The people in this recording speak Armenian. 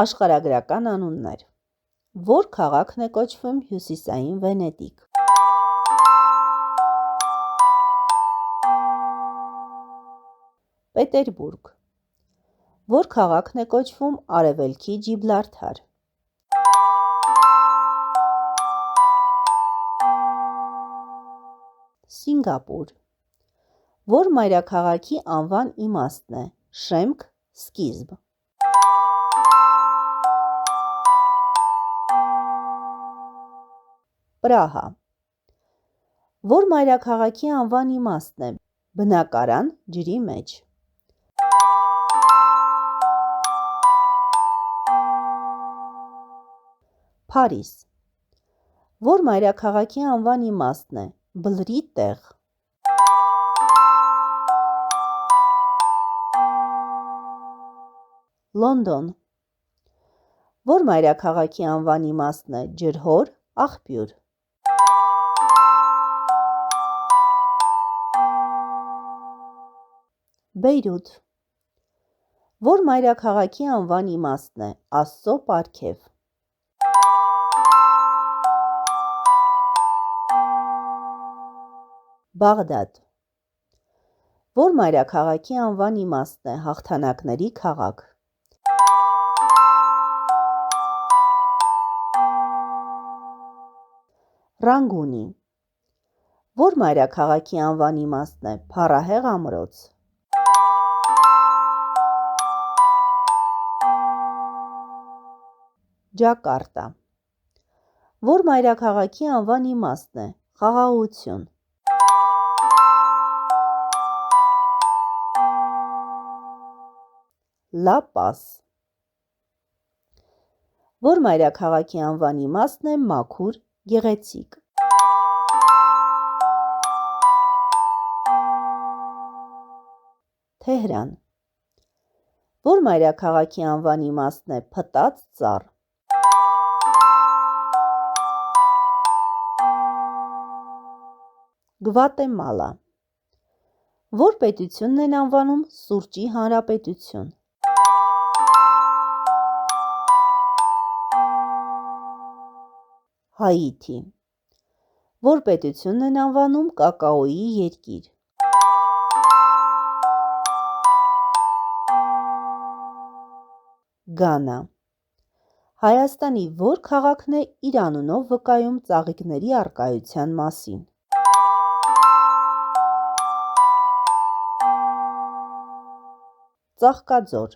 Աշխարհագրական անուններ։ Որ քաղաքն է կոչվում Հյուսիսային Վենետիկ։ Պետերբուրգ։ Որ քաղաքն է կոչվում Արևելքի Ջիբլալթար։ Սինգապուր։ Որ մայրաքաղաքի անվան իմաստն է շեմք, սկիզբ։ Պրահա։ Որ մայրաքաղաքի անվան իմաստն է բնակարան ջրի մեջ։ Փարիզ։ Որ մայրաքաղաքի անվան իմաստն է բլրի տեղ։ Լոնդոն։ Որ մայրաքաղաքի անվան իմաստն է ջրհոր, աղբյուր։ Բեյրութ։ Որ մայրաքաղաքի անվան իմաստն է Աստծո պարգև։ Բաղդադ։ Որ մայրաքաղաքի անվան իմաստն է հաղթանակների քաղաք։ Ռանգունի։ Որ մայրաքաղաքի անվան իմաստն է փառահեղ ամրոց։ Ջակարտա։ Որ մայրաքաղաքի անվան իմաստն է խաղաղություն։ Լա Պաս։ Որ մայրաքաղաքի անվան իմաստն է մաքուր, գեղեցիկ։ Թեհրան։ Որ մայրաքաղաքի անվան իմաստն է փտած ծառ։ Գվատեմալա։ Որ պետությունն են անվանում Սուրճի Հանրապետություն։ Հայիթի։ Որ պետությունն են անվանում կակաոյի երկիր։ Գանա։ Հայաստանի որ քաղաքն է իր անունով վկայում ծաղիկների առկայության մասին։ Ծաղկաձոր։